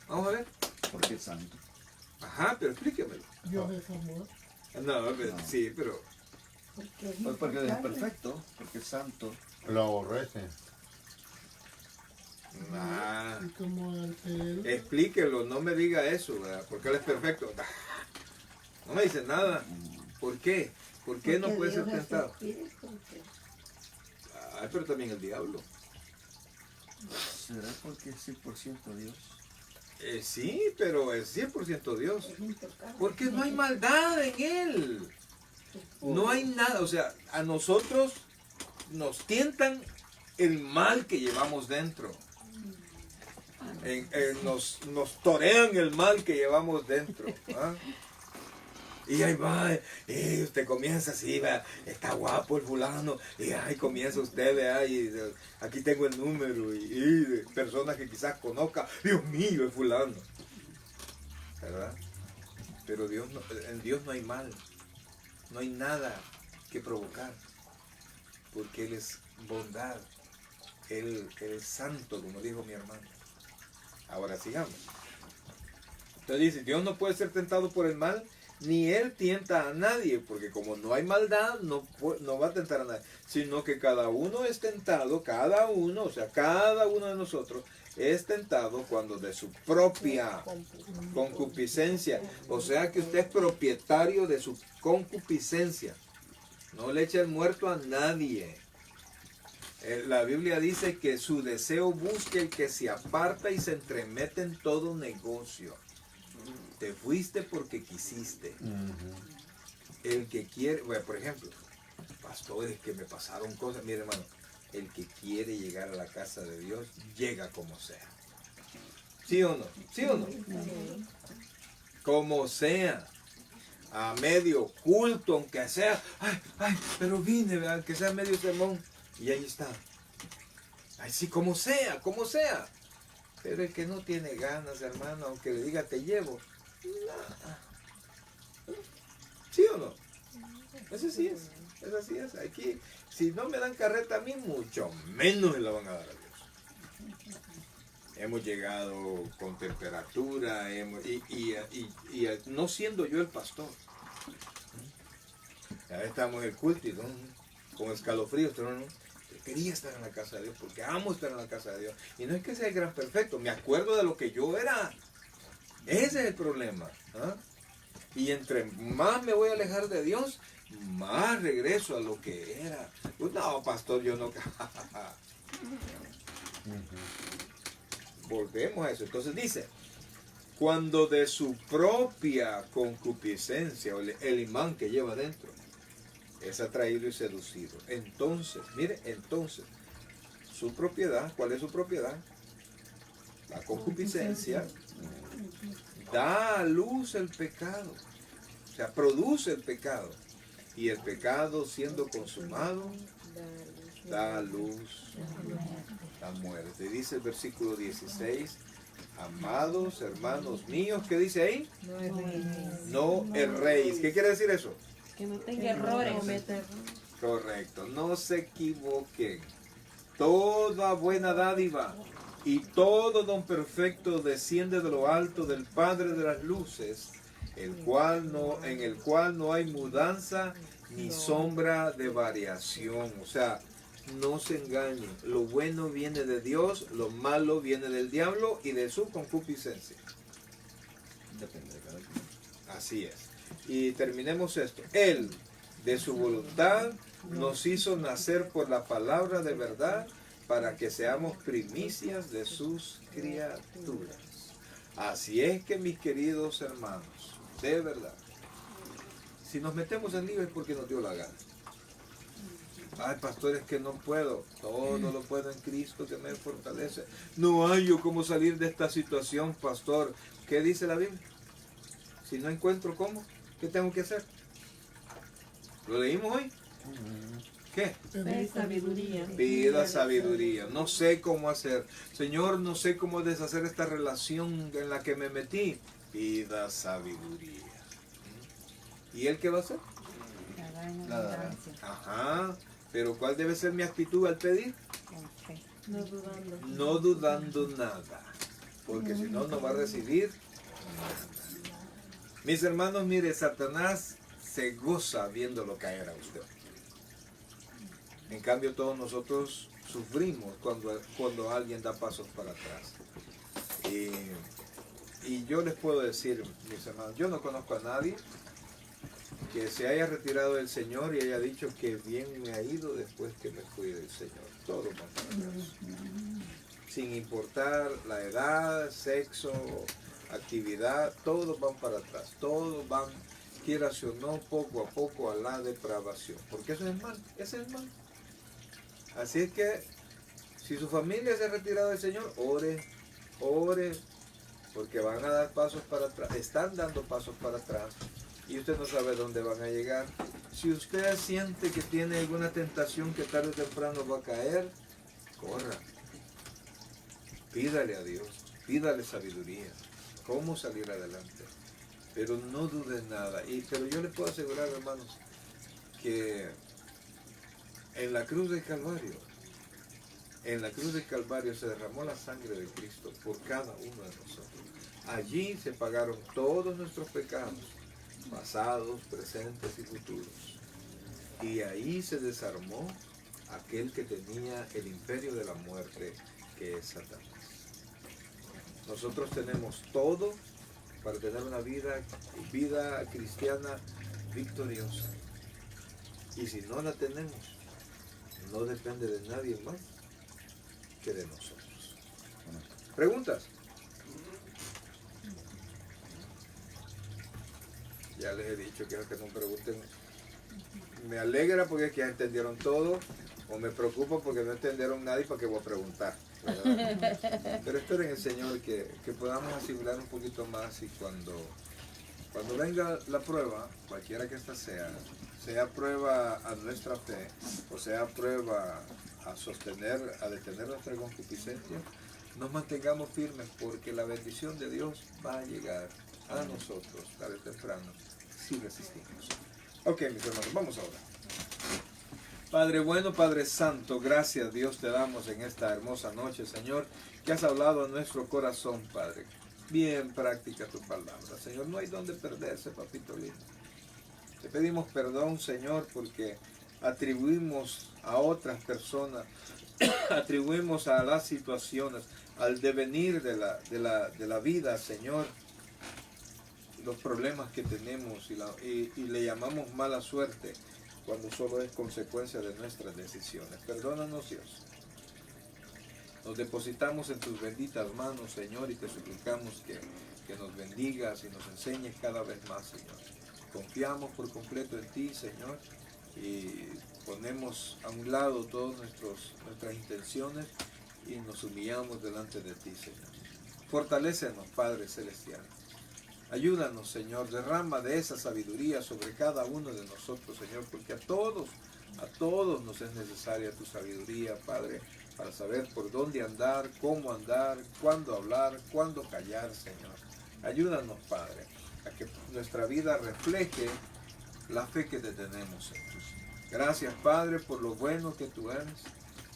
Vamos a ver. Porque es santo. Ajá, pero explíquemelo. Dios es amor. No, sí, pero... Pues porque es perfecto, porque es santo. Lo aborrece. Ah, Y como ante él, explíquelo, no me diga eso, ¿verdad? Porque Él es perfecto. No me dice nada. ¿Por qué? ¿Por qué no puede ser tentado? Ay, pero también el diablo. ¿Será porque es 100% Dios? Sí, pero es 100% Dios. Porque no hay maldad en Él. No hay nada. O sea, a nosotros nos tientan el mal que llevamos dentro. Nos torean el mal que llevamos dentro. ¿Ah? Y ahí va, y usted comienza así, ¿verdad? Está guapo el fulano, y ahí comienza usted, ¿verdad? Y aquí tengo el número, y de personas que quizás conozca, Dios mío, el fulano, ¿verdad? Pero en Dios no hay mal, no hay nada que provocar, porque Él es bondad, Él es santo, como dijo mi hermano. Ahora sigamos. Entonces dice, Dios no puede ser tentado por el mal, ni Él tienta a nadie, porque como no hay maldad, no va a tentar a nadie, sino que cada uno es tentado, cada uno de nosotros es tentado cuando de su propia concupiscencia, o sea que usted es propietario de su concupiscencia, no le eche el muerto a nadie. La Biblia dice que su deseo busca el que se aparta y se entremete en todo negocio. Te fuiste porque quisiste. El que quiere, bueno, por ejemplo, pastores que me pasaron cosas, mire hermano, el que quiere llegar a la casa de Dios, llega como sea. ¿Sí o no? ¿Sí o no? Como sea. A medio culto, aunque sea, pero vine, ¿verdad? Que sea medio sermón, y ahí está. Ay, sí, como sea, como sea. Pero el que no tiene ganas, hermano, aunque le diga te llevo, ¿sí o no? Eso sí es, eso sí es. Aquí, si no me dan carreta a mí, mucho menos me la van a dar a Dios. Hemos llegado con temperatura, y no siendo yo el pastor. Ya estamos en el culto y con escalofríos, pero no. Quería estar en la casa de Dios porque amo estar en la casa de Dios. Y no es que sea el gran perfecto, me acuerdo de lo que yo era. Ese es el problema. ¿Ah? Y entre más me voy a alejar de Dios, más regreso a lo que era. Pues no, pastor, yo no. Volvemos a eso. Entonces dice, cuando de su propia concupiscencia, o el imán que lleva dentro, es atraído y seducido. Entonces, mire, su propiedad, ¿cuál es su propiedad? La concupiscencia da a luz el pecado, o sea, produce el pecado, y el pecado siendo consumado da a luz la muerte. Dice el versículo 16, amados hermanos míos, ¿qué dice ahí? No erréis. ¿Qué quiere decir eso? Que no tenga errores. Correcto, no se equivoquen. Toda buena dádiva y todo don perfecto desciende de lo alto del Padre de las luces, en el cual no hay mudanza ni sombra de variación. O sea, no se engañen. Lo bueno viene de Dios, lo malo viene del diablo y de su concupiscencia. Depende de cada quien. Así es. Y terminemos esto. Él, de su voluntad, nos hizo nacer por la palabra de verdad para que seamos primicias de sus criaturas. Así es que, mis queridos hermanos, de verdad, si nos metemos en lío es porque nos dio la gana. Ay, pastor, es que no puedo. Todo lo puedo en Cristo que me fortalece. No hay yo cómo salir de esta situación, pastor. ¿Qué dice la Biblia? Si no encuentro cómo, ¿qué tengo que hacer? ¿Lo leímos hoy? ¿Qué? Pide sabiduría. Pida sabiduría. No sé cómo hacer. Señor, no sé cómo deshacer esta relación en la que me metí. Pida sabiduría. ¿Y él qué va a hacer? Nada. Ajá. Pero ¿cuál debe ser mi actitud al pedir? No dudando. No dudando nada. Porque si no, no va a recibir nada. Mis hermanos, mire, Satanás se goza viéndolo caer a usted. En cambio, todos nosotros sufrimos cuando alguien da pasos para atrás. Y yo les puedo decir, mis hermanos, yo no conozco a nadie que se haya retirado del Señor y haya dicho que bien me ha ido después que me fui del Señor. Todos van para atrás. Sin importar la edad, sexo, actividad, todos van para atrás. Todos van, quieras o no, poco a poco a la depravación. Porque eso es mal, ese es mal. Así es que, si su familia se ha retirado del Señor, ore, porque van a dar pasos para atrás, están dando pasos para atrás, y usted no sabe dónde van a llegar. Si usted siente que tiene alguna tentación que tarde o temprano va a caer, corra. Pídale a Dios, pídale sabiduría, cómo salir adelante. Pero no dude nada. Pero yo les puedo asegurar, hermanos, que en la cruz del Calvario se derramó la sangre de Cristo por cada uno de nosotros. Allí se pagaron todos nuestros pecados, pasados, presentes y futuros. Y ahí se desarmó aquel que tenía el imperio de la muerte, que es Satanás. Nosotros tenemos todo para tener una vida cristiana victoriosa. Y si no la tenemos, no depende de nadie más que de nosotros. ¿Preguntas? Ya les he dicho que no pregunten. Me alegra porque es que ya entendieron todo, o me preocupa porque no entendieron nada y para qué voy a preguntar, ¿verdad? Pero espero en el Señor que podamos asegurar un poquito más, y cuando venga la prueba, cualquiera que ésta sea prueba a nuestra fe, o sea prueba a detener nuestra concupiscencia, nos mantengamos firmes, porque la bendición de Dios va a llegar a nosotros tarde o temprano si resistimos. Ok, mis hermanos, vamos ahora. Padre bueno, Padre santo, gracias Dios te damos en esta hermosa noche, Señor, que has hablado a nuestro corazón, Padre. Bien práctica tu palabra, Señor. No hay donde perderse, papito lindo. Te pedimos perdón, Señor, porque atribuimos a otras personas, atribuimos a las situaciones, al devenir de la vida, Señor, los problemas que tenemos y le llamamos mala suerte, cuando solo es consecuencia de nuestras decisiones. Perdónanos, Dios. Nos depositamos en tus benditas manos, Señor, y te suplicamos que nos bendigas y nos enseñes cada vez más, Señor. Confiamos por completo en ti, Señor, y ponemos a un lado todas nuestras intenciones y nos humillamos delante de ti, Señor. Fortalécenos, Padre Celestial. Ayúdanos, Señor, derrama de esa sabiduría sobre cada uno de nosotros, Señor, porque a todos nos es necesaria tu sabiduría, Padre, para saber por dónde andar, cómo andar, cuándo hablar, cuándo callar, Señor. Ayúdanos, Padre, a que nuestra vida refleje la fe que te tenemos, Señor. Gracias, Padre, por lo bueno que tú eres.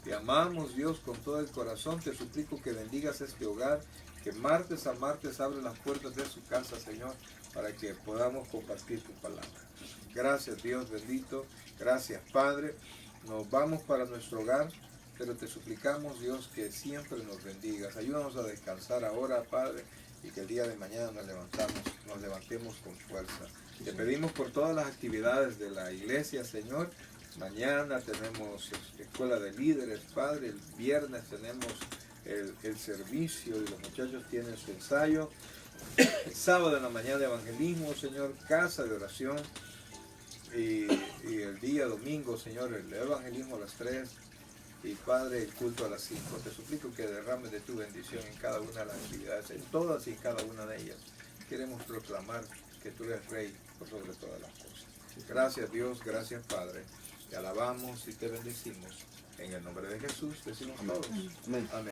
Te amamos, Dios, con todo el corazón. Te suplico que bendigas este hogar, que martes a martes abre las puertas de su casa, Señor, para que podamos compartir tu palabra. Gracias, Dios bendito. Gracias, Padre. Nos vamos para nuestro hogar. pero te suplicamos, Dios, que siempre nos bendigas. Ayúdanos a descansar ahora, Padre, y que el día de mañana nos levantemos con fuerza. Te pedimos por todas las actividades de la iglesia, Señor. Mañana tenemos escuela de líderes, Padre. El viernes tenemos el servicio y los muchachos tienen su ensayo. El sábado en la mañana evangelismo, Señor, casa de oración. Y el día domingo, Señor, el evangelismo a las 3. Y Padre, el culto a las 5. Te suplico que derrames de tu bendición en cada una de las actividades, en todas y cada una de ellas. Queremos proclamar que tú eres Rey por sobre todas las cosas. Gracias Dios, gracias Padre. Te alabamos y te bendecimos. En el nombre de Jesús decimos todos. Amén. Amén.